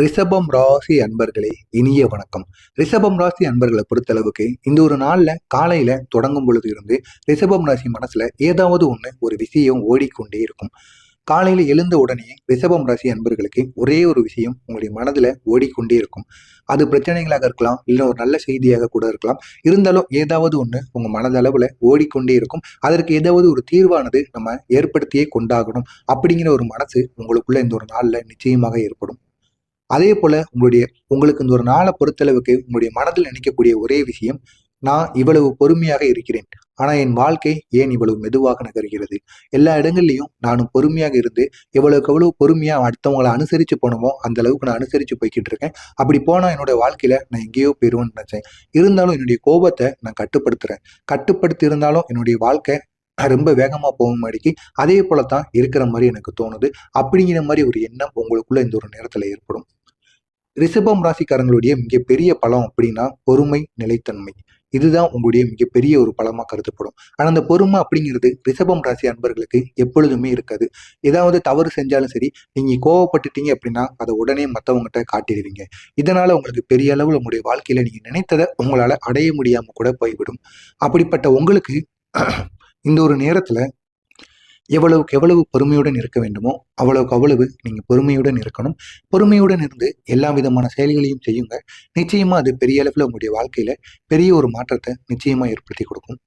ரிஷபம் ராசி அன்பர்களே, இனிய வணக்கம். ரிஷபம் ராசி அன்பர்களை பொறுத்தளவுக்கு இந்த ஒரு நாள்ல காலையில தொடங்கும் பொழுது இருந்து ரிஷபம் ராசி மனசுல ஏதாவது ஒரு விஷயம் ஓடிக்கொண்டே இருக்கும். காலையில எழுந்த உடனே ரிஷபம் ராசி அன்பர்களுக்கு ஒரே ஒரு விஷயம் உங்களுடைய மனதுல ஓடிக்கொண்டே இருக்கும். அது பிரச்சனைகளாக இருக்கலாம், இல்லை ஒரு நல்ல செய்தியாக கூட இருக்கலாம். இருந்தாலும் ஏதாவது உங்க மனதளவுல ஓடிக்கொண்டே இருக்கும். அதற்கு ஏதாவது ஒரு தீர்வானது நம்ம ஏற்படுத்தியே கொண்டாகணும் அப்படிங்கிற ஒரு மனசு உங்களுக்குள்ள இந்த ஒரு நாள்ல நிச்சயமாக ஏற்படும். அதே போல உங்களுக்கு இந்த ஒரு நாளை பொறுத்தளவுக்கு உங்களுடைய மனதில் நினைக்கக்கூடிய ஒரே விஷயம், நான் இவ்வளவு பொறுமையாக இருக்கிறேன், ஆனா என் வாழ்க்கை ஏன் இவ்வளவு மெதுவாக நகர்கிறது? எல்லா இடங்கள்லையும் நானும் பொறுமையாக இருந்து எவ்வளவுக்கு எவ்வளவு பொறுமையா அடுத்தவங்களை அனுசரிச்சு போனோமோ அந்த அளவுக்கு நான் அனுசரிச்சு போய்கிட்டு இருக்கேன். அப்படி போனா என்னோட வாழ்க்கையில நான் எங்கேயோ போயிருவேன்னு நினைச்சேன். இருந்தாலும் என்னுடைய கோபத்தை நான் கட்டுப்படுத்துறேன். கட்டுப்படுத்தி இருந்தாலும் என்னுடைய வாழ்க்கை ரொம்ப வேகமா போகும் மாடிக்கு அதே போலத்தான் இருக்கிற மாதிரி எனக்கு தோணுது. அப்படிங்கிற மாதிரி ஒரு எண்ணம் உங்களுக்குள்ள இந்த ஒரு நேரத்துல ஏற்படும். ரிஷபம் ராசிக்காரங்களுடைய மிகப்பெரிய பலம் அப்படின்னா பொறுமை, நிலைத்தன்மை. இதுதான் உங்களுடைய மிகப்பெரிய ஒரு பலமா கருதப்படும். ஆனா அந்த பொறுமை அப்படிங்கிறது ரிஷபம் ராசி அன்பர்களுக்கு எப்பொழுதுமே இருக்காது. ஏதாவது தவறு செஞ்சாலும் சரி, நீங்க கோவப்பட்டுட்டீங்க அப்படின்னா அதை உடனே மற்றவங்ககிட்ட காட்டிடுவீங்க. இதனால உங்களுக்கு பெரிய அளவில் உங்களுடைய வாழ்க்கையில நீங்க நினைத்ததை உங்களால அடைய முடியாம கூட போய்விடும். அப்படிப்பட்ட உங்களுக்கு இந்த ஒரு நேரத்துல எவ்வளவுக்கு எவ்வளவு பொறுமையுடன் இருக்க வேண்டுமோ அவ்வளவுக்கு அவ்வளவு நீங்க பொறுமையுடன் இருக்கணும். பொறுமையுடன் இருந்து எல்லா விதமான செயல்களையும் செய்யுங்க. நிச்சயமா அது பெரிய அளவுல உங்களுடைய வாழ்க்கையில பெரிய ஒரு மாற்றத்தை நிச்சயமா ஏற்படுத்தி கொடுக்கும்.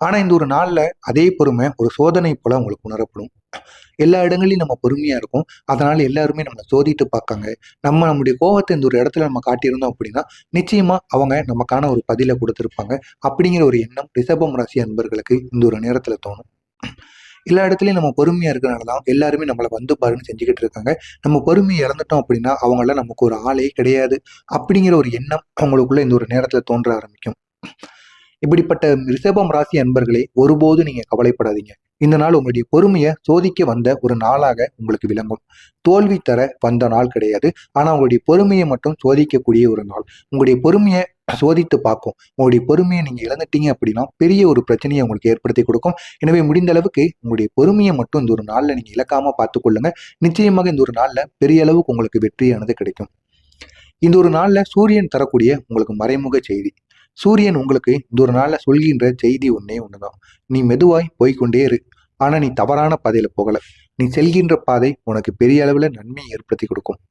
ஆனா இந்த ஒரு நாள்ல அதே பொறுமை ஒரு சோதனை போல உங்களுக்கு உணரப்படும். எல்லா இடங்களையும் நம்ம பொறுமையா இருக்கும். அதனால எல்லாருமே நம்மளை சோதிட்டு பார்க்காங்க. நம்மளுடைய கோபத்தை இந்த ஒரு இடத்துல நம்ம காட்டியிருந்தோம் அப்படின்னா நிச்சயமா அவங்க நமக்கான ஒரு பதிலை கொடுத்திருப்பாங்க. அப்படிங்கிற ஒரு எண்ணம் ரிஷபம் ராசி அன்பர்களுக்கு இந்த ஒரு நேரத்துல தோணும். எல்லா இடத்துலையும் நம்ம பொறுமையா இருக்கிறனாலதான் எல்லாருமே நம்மளை வந்து பாருன்னு செஞ்சுக்கிட்டு இருக்காங்க. நம்ம பொறுமையை இழந்துட்டோம் அப்படின்னா அவங்கள நமக்கு ஒரு ஆளே கிடையாது அப்படிங்கிற ஒரு எண்ணம் அவங்களுக்குள்ள இந்த ஒரு நேரத்துல தோன்ற ஆரம்பிக்கும். இப்படிப்பட்ட ரிஷபம் ராசி அன்பர்களே, ஒருபோதும் நீங்க கவலைப்படாதீங்க. இந்த நாள் உங்களுடைய பொறுமையை சோதிக்க வந்த ஒரு நாளாக உங்களுக்கு விளங்கும். தோல்வி தர வந்த நாள் கிடையாது. ஆனா உங்களுடைய பொறுமையை மட்டும் சோதிக்கக்கூடிய ஒரு நாள். உங்களுடைய பொறுமையை சோதித்து பார்க்கும். உங்களுடைய பொறுமையை நீங்க இழந்துட்டீங்க அப்படின்னா பெரிய ஒரு பிரச்சனையை உங்களுக்கு ஏற்படுத்தி கொடுக்கும். எனவே முடிந்த அளவுக்கு உங்களுடைய பொறுமையை மட்டும் இந்த ஒரு நாள்ல நீங்க இழக்காம பார்த்து கொள்ளுங்க. நிச்சயமாக இந்த ஒரு நாள்ல பெரிய அளவுக்கு உங்களுக்கு வெற்றியானது கிடைக்கும். இந்த ஒரு நாள்ல சூரியன் தரக்கூடிய உங்களுக்கு மறைமுக செய்தி. சூரியன் உங்களுக்கு இந்த ஒரு நாள்ல சொல்கின்ற செய்தி ஒன்னே ஒண்ணுதான். நீ மெதுவாய் போய்கொண்டே இரு. ஆனா நீ தவறான பாதையில போகல. நீ செல்கின்ற பாதை உனக்கு பெரிய அளவுல நன்மையை ஏற்படுத்தி கொடுக்கும்.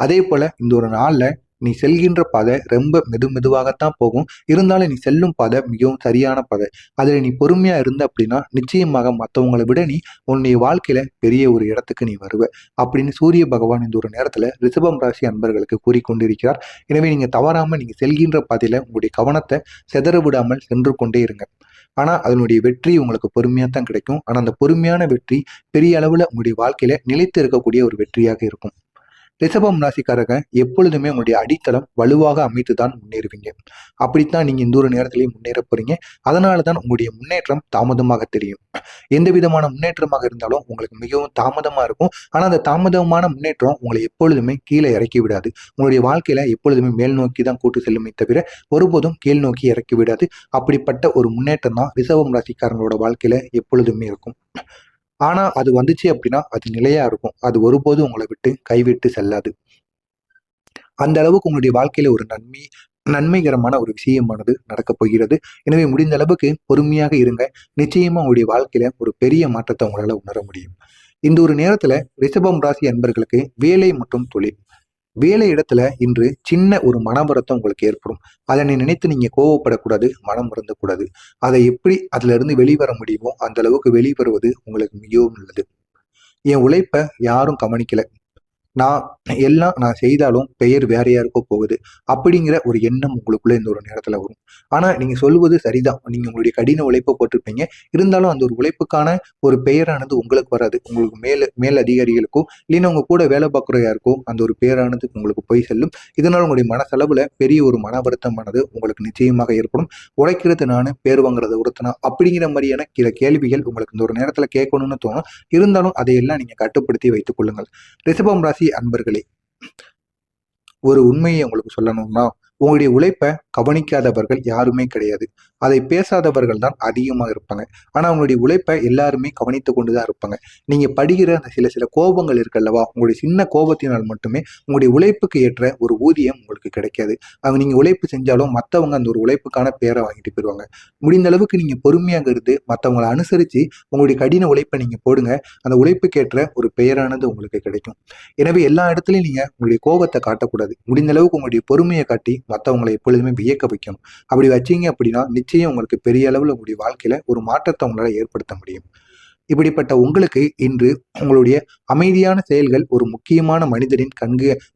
அதே போல இந்த ஒரு நாள்ல நீ செல்கின்ற பாதை ரொம்ப மெதுவாகத்தான் போகும். இருந்தாலும் நீ செல்லும் பாதை மிகவும் சரியான பாதை. அதுல நீ பொறுமையா இருந்த அப்படின்னா நிச்சயமாக மற்றவங்களை விட நீ உன்னுடைய வாழ்க்கையில பெரிய ஒரு இடத்துக்கு நீ வருவ அப்படின்னு சூரிய பகவான் இந்த ஒரு நேரத்துல ரிஷபம் ராசி அன்பர்களுக்கு கூறிக்கொண்டிருக்கிறார். எனவே நீங்க தவறாம நீங்க செல்கின்ற பாதையில உங்களுடைய கவனத்தை சிதற விடாமல் சென்று கொண்டே இருங்க. ஆனா அதனுடைய வெற்றி உங்களுக்கு பொறுமையா தான் கிடைக்கும். ஆனா அந்த பொறுமையான வெற்றி பெரிய அளவுல உங்களுடைய வாழ்க்கையில நிலைத்து இருக்கக்கூடிய ஒரு வெற்றியாக இருக்கும். ரிஷபம் ராசிக்காரங்க எப்பொழுதுமே உங்களுடைய அடித்தளம் வலுவாக அமைத்துதான் முன்னேறுவீங்க. அப்படித்தான் நீங்க இந்த ஒரு நேரத்திலேயே முன்னேற போறீங்க. அதனாலதான் உங்களுடைய முன்னேற்றம் தாமதமாக தெரியும். எந்த விதமான முன்னேற்றமாக இருந்தாலும் உங்களுக்கு மிகவும் தாமதமா இருக்கும். ஆனா அந்த தாமதமான முன்னேற்றம் உங்களை எப்பொழுதுமே கீழே இறக்கி விடாது. உங்களுடைய வாழ்க்கையில எப்பொழுதுமே மேல் நோக்கி தான் கூட்டு செல்லுமே தவிர ஒருபோதும் கீழ் நோக்கி இறக்கி விடாது. அப்படிப்பட்ட ஒரு முன்னேற்றம் தான் ரிஷபம் ராசிக்காரங்களோட வாழ்க்கையில எப்பொழுதுமே இருக்கும். ஆனா அது வந்துச்சு அப்படின்னா அது நிலையா இருக்கும். அது ஒருபோதும் உங்களை விட்டு கைவிட்டு செல்லாது. அந்த அளவுக்கு உங்களுடைய வாழ்க்கையில ஒரு நன்மைகரமான ஒரு விஷயமானது நடக்கப் போகிறது. எனவே முடிந்த அளவுக்கு பொறுமையாக இருங்க. நிச்சயமா உங்களுடைய வாழ்க்கையில ஒரு பெரிய மாற்றத்தை உங்களால உணர முடியும். இந்த ஒரு நேரத்துல ரிஷபம் ராசி அன்பர்களுக்கு வேலை மற்றும் தொழில், வேலை இடத்துல இன்று சின்ன ஒரு மன வருத்தம் உங்களுக்கு ஏற்படும். அதனை நினைத்து நீங்க கோவப்படக்கூடாது, மனம் வருந்தக்கூடாது. அதை எப்படி அதுல இருந்து வெளிவர முடியுமோ அந்த அளவுக்கு வெளிவருவது உங்களுக்கு மிகவும் நல்லது. என் உழைப்ப யாரும் கவனிக்கல, நான் செய்தாலும் பெயர் வேற யாருக்கோ போகுது அப்படிங்கிற ஒரு எண்ணம் உங்களுக்குள்ள இந்த ஒரு நேரத்துல வரும். ஆனா நீங்க சொல்வது சரிதான். நீங்க உங்களுடைய கடின உழைப்பை போட்டிருப்பீங்க. இருந்தாலும் அந்த ஒரு உழைப்புக்கான ஒரு பெயரானது உங்களுக்கு வராது. உங்களுக்கு மேல் அதிகாரிகளுக்கோ இல்லைன்னா உங்க கூட வேலை பார்க்குற யாருக்கோ அந்த ஒரு பெயரானது உங்களுக்கு போய் செல்லும். இதனால் உங்களுடைய மனசளவுல பெரிய ஒரு மன வருத்தமானது உங்களுக்கு நிச்சயமாக ஏற்படும். உழைக்கிறது நானு, பேர் வாங்குறது ஒருத்தனா அப்படிங்கிற மாதிரியான சில கேள்விகள் உங்களுக்கு இந்த ஒரு நேரத்துல கேட்கணும்னு தோணும். இருந்தாலும் அதையெல்லாம் நீங்க கட்டுப்படுத்தி வைத்துக் கொள்ளுங்கள். ரிஷபம் ராசி அன்பர்களே, ஒரு உண்மையை உங்களுக்கு சொல்லணும்னா உங்களுடைய உழைப்பை கவனிக்காதவர்கள் யாருமே கிடையாது. அதை பேசாதவர்கள் தான் அதிகமாக இருப்பாங்க. ஆனா அவங்களுடைய உழைப்பை எல்லாருமே கவனித்து கொண்டுதான் இருப்பாங்க. நீங்க படுகிற அந்த சில சில கோபங்கள் இருக்கல்லவா, உங்களுடைய சின்ன கோபத்தினால் மட்டுமே உங்களுடைய உழைப்புக்கு ஏற்ற ஒரு ஊதியம் உங்களுக்கு கிடைக்காது. அவங்க நீங்க உழைப்பு செஞ்சாலும் மற்றவங்க அந்த ஒரு உழைப்புக்கான பேரை வாங்கிட்டு போயிடுவாங்க. முடிந்த அளவுக்கு நீங்க பொறுமையாக இருந்து மற்றவங்களை அனுசரித்து உங்களுடைய கடின உழைப்பை நீங்க போடுங்க. அந்த உழைப்புக்கேற்ற ஒரு பெயரானது உங்களுக்கு கிடைக்கும். எனவே எல்லா இடத்துலையும் நீங்க உங்களுடைய கோபத்தை காட்டக்கூடாது. முடிந்த அளவுக்கு உங்களுடைய பொறுமையை காட்டி மற்றவங்களை எப்பொழுதுமே வியக்க வைக்கணும். அப்படி வச்சீங்க அப்படின்னா நிச்சயம் உங்களுக்கு பெரிய அளவில் உங்களுடைய வாழ்க்கையில ஒரு மாற்றத்தை உங்களால ஏற்படுத்த முடியும். இப்படிப்பட்ட உங்களுக்கு இன்று உங்களுடைய அமைதியான செயல்கள் ஒரு முக்கியமான மனிதரின்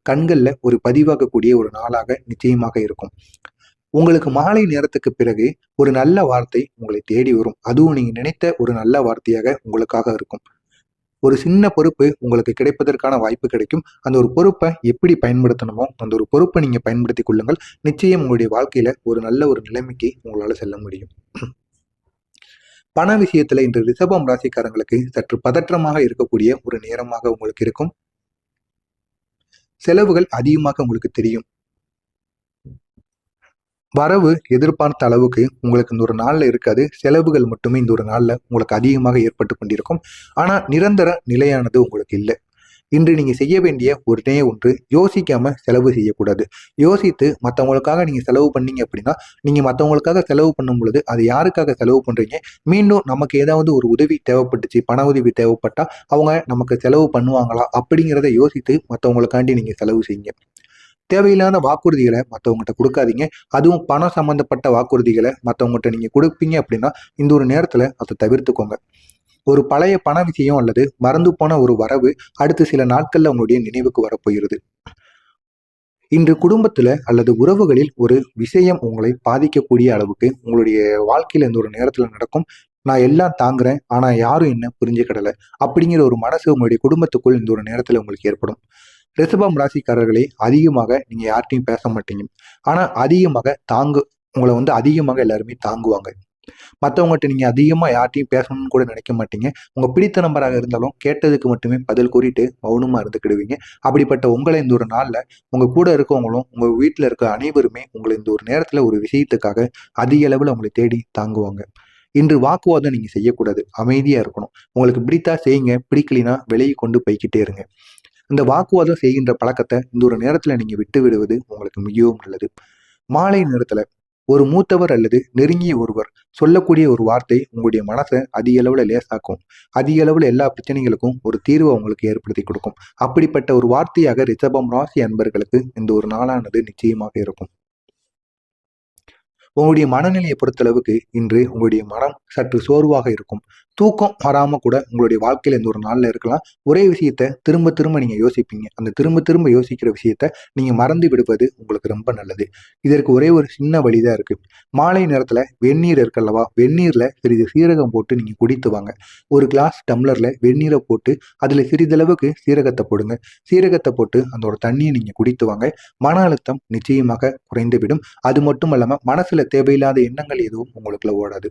கண்கள்ல ஒரு பதிவாகக்கூடிய ஒரு நாளாக நிச்சயமாக இருக்கும். உங்களுக்கு மாலை நேரத்துக்கு பிறகு ஒரு நல்ல வார்த்தை உங்களை தேடி வரும். அதுவும் நீங்க நினைத்த ஒரு நல்ல வார்த்தையாக உங்களுக்காக இருக்கும். ஒரு சின்ன பொறுப்பு உங்களுக்கு கிடைப்பதற்கான வாய்ப்பு கிடைக்கும். அந்த ஒரு பொறுப்பை எப்படி பயன்படுத்தணுமோ அந்த ஒரு பொறுப்பை நீங்க பயன்படுத்தி கொள்ளுங்கள். நிச்சயம் உங்களுடைய வாழ்க்கையில ஒரு நல்ல ஒரு நிலைமைக்கு உங்களால செல்ல முடியும். பண விஷயத்துல இன்று ரிஷபம் ராசிக்காரங்களுக்கு சற்று பதற்றமாக இருக்கக்கூடிய ஒரு நேரமாக உங்களுக்கு இருக்கும். செலவுகள் அதிகமாக உங்களுக்கு தெரியும். வரவு எதிர்பார்த்த அளவுக்கு உங்களுக்கு இந்த ஒரு நாள்ல இருக்காது. செலவுகள் மட்டுமே இந்த ஒரு நாள்ல உங்களுக்கு அதிகமாக ஏற்பட்டு கொண்டிருக்கும். ஆனா நிரந்தர நிலையானது உங்களுக்கு இல்லை. இன்று நீங்க செய்ய வேண்டிய ஒரே ஒன்று, யோசிக்காம செலவு செய்யக்கூடாது. யோசித்து மற்றவங்களுக்காக நீங்க செலவு பண்ணீங்க அப்படின்னா, நீங்க மற்றவங்களுக்காக செலவு பண்ணும் பொழுது அது யாருக்காக செலவு பண்றீங்க, மீண்டும் நமக்கு ஏதாவது ஒரு உதவி தேவைப்பட்டுச்சு, பண உதவி தேவைப்பட்டா அவங்க நமக்கு செலவு பண்ணுவாங்களா அப்படிங்கிறத யோசித்து மற்றவங்களுக்காண்டி நீங்க செலவு செய்யுங்க. தேவையில்லாத வாக்குறுதிகளை மற்றவங்ககிட்ட கொடுக்காதீங்க. அதுவும் பணம் சம்பந்தப்பட்ட வாக்குறுதிகளை மற்றவங்ககிட்ட நீங்க கொடுப்பீங்க அப்படின்னா இந்த ஒரு நேரத்துல அதை தவிர்த்துக்கோங்க. ஒரு பழைய பண விஷயம் அல்லது மறந்து போன ஒரு வரவு அடுத்த சில நாட்கள்ல உங்களுடைய நினைவுக்கு வரப்போகிறது. இன்று குடும்பத்துல அல்லது உறவுகளில் ஒரு விஷயம் உங்களை பாதிக்கக்கூடிய அளவுக்கு உங்களுடைய வாழ்க்கையில இந்த ஒரு நேரத்துல நடக்கும். நான் எல்லாம் தாங்குறேன், ஆனா யாரும் என்ன புரிஞ்சுக்கிடல அப்படிங்கிற ஒரு மனசு உங்களுடைய குடும்பத்துக்குள் இந்த ஒரு நேரத்துல உங்களுக்கு ஏற்படும். ரிஷபம் ராசிக்காரர்களே, அதிகமாக நீங்க யார்கிட்டையும் பேச மாட்டீங்க. ஆனா அதிகமாக உங்களை அதிகமாக எல்லாருமே தாங்குவாங்க. மற்றவங்ககிட்ட நீங்க அதிகமா யார்ட்டையும் பேசணும்னு கூட நினைக்க மாட்டீங்க. உங்க பிடித்த நபராக இருந்தாலும் கேட்டதுக்கு மட்டுமே பதில் கூறிட்டு மௌனமா இருந்துக்கிடுவீங்க. அப்படிப்பட்ட உங்களை இந்த ஒரு நாள்ல உங்க கூட இருக்கவங்களும் உங்க வீட்டுல இருக்க அனைவருமே உங்களை இந்த ஒரு நேரத்துல ஒரு விஷயத்துக்காக அதிக அளவுல உங்களை தேடி தாங்குவாங்க. இன்று வாக்குவாதம் நீங்க செய்யக்கூடாது. அமைதியா இருக்கணும். உங்களுக்கு பிடித்தா செய்யுங்க, பிடிக்கலினா வெளியே கொண்டு போய்கிட்டே இருங்க. இந்த வாக்குவாதம் செய்கின்ற பழக்கத்தை இந்த ஒரு நேரத்துல நீங்க விட்டு விடுவது உங்களுக்கு மிகவும் நல்லது. மாலை நேரத்துல ஒரு மூத்தவர் அல்லது நெருங்கிய ஒருவர் சொல்லக்கூடிய ஒரு வார்த்தை உங்களுடைய மனசை அதிக அளவுல லேசாக்கும். அதிக அளவுல எல்லா பிரச்சனைகளுக்கும் ஒரு தீர்வை உங்களுக்கு ஏற்படுத்தி கொடுக்கும். அப்படிப்பட்ட ஒரு வார்த்தையாக ரிஷபம் ராசி அன்பர்களுக்கு இந்த ஒரு நாளானது நிச்சயமாக இருக்கும். உங்களுடைய மனநிலையை பொறுத்தளவுக்கு இன்று உங்களுடைய மனம் சற்று சோர்வாக இருக்கும். தூக்கம் வராம கூட உங்களுடைய வாழ்க்கையில இந்த ஒரு நாள்ல இருக்கலாம். ஒரே விஷயத்த திரும்ப திரும்ப நீங்க யோசிப்பீங்க. அந்த திரும்ப திரும்ப யோசிக்கிற விஷயத்த நீங்க மறந்து விடுவது உங்களுக்கு ரொம்ப நல்லது. இதற்கு ஒரே ஒரு சின்ன வழிதான் இருக்கு. மாலை நேரத்துல வெந்நீர் இருக்கல்லவா, வெந்நீர்ல சிறிது சீரகம் போட்டு நீங்க குடித்து வாங்க. ஒரு கிளாஸ் டம்ளர்ல வெந்நீரை போட்டு அதுல சிறிதளவுக்கு சீரகத்தை போடுங்க. சீரகத்தை போட்டு அந்த ஒரு தண்ணியை நீங்க குடித்து வாங்க. மன அழுத்தம் நிச்சயமாக குறைந்துவிடும். அது மட்டும் இல்லாம மனசுல தேவையில்லாத எண்ணங்கள் எதுவும் உங்களுக்குள்ள ஓடாது.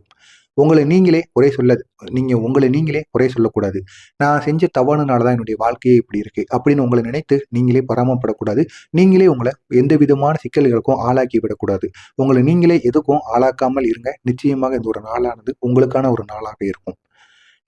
உங்களை நீங்களே குறை சொல்லக்கூடாது. நான் செஞ்ச தவறுனாலதான் என்னுடைய வாழ்க்கையே இப்படி இருக்கு அப்படின்னு உங்களை நினைத்து நீங்களே பராமப்படக்கூடாது. நீங்களே உங்களை எந்த விதமான சிக்கல்களுக்கும் ஆளாக்கி விடக்கூடாது. உங்களை நீங்களே எதுக்கும் ஆளாக்காமல் இருங்க. நிச்சயமாக இந்த ஒரு நாளானது உங்களுக்கான ஒரு நாளாக இருக்கும்.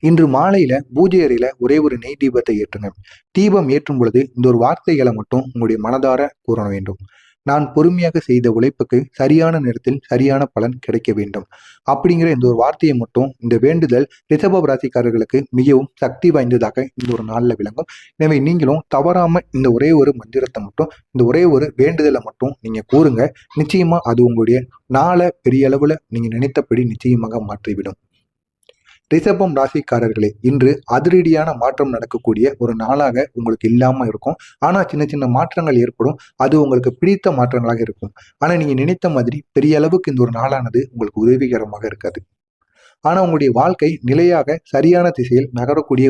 இன்று மாலையில பூஜை அறையில ஒரே ஒரு நெய் தீபத்தை ஏற்றுங்க. தீபம் ஏற்றும் பொழுது இந்த ஒரு வார்த்தைகளை மட்டும் உங்களுடைய மனதார கூற வேண்டும். நான் பொறுமையாக செய்த உழைப்புக்கு சரியான நேரத்தில் சரியான பலன் கிடைக்க வேண்டும் அப்படிங்கிற இந்த ஒரு வார்த்தையை மட்டும், இந்த வேண்டுதல் ரிஷப ராசிக்காரர்களுக்கு மிகவும் சக்தி வாய்ந்ததாக இந்த ஒரு நாள்ல விளங்கும். எனவே நீங்களும் தவறாம இந்த ஒரே ஒரு மந்திரத்தை மட்டும், இந்த ஒரே ஒரு வேண்டுதலை மட்டும் நீங்க கூறுங்க. நிச்சயமா அது உங்களுடைய நாளை பெரிய அளவுல நீங்க நினைத்தபடி நிச்சயமாக மாற்றிவிடும். ரிஷபம் ராசிக்காரர்களே, இன்று அதிரடியான மாற்றம் நடக்கக்கூடிய ஒரு நாளாக உங்களுக்கு இல்லாம இருக்கும். ஆனா சின்ன சின்ன மாற்றங்கள் ஏற்படும். அது உங்களுக்கு பிடித்த மாற்றங்களாக இருக்கும். ஆனா நீங்க நினைத்த மாதிரி பெரிய அளவுக்கு இந்த ஒரு நாளானது உங்களுக்கு உதவிகரமாக இருக்காது. ஆனா உங்களுடைய வாழ்க்கை நிலையாக சரியான திசையில் நகரக்கூடிய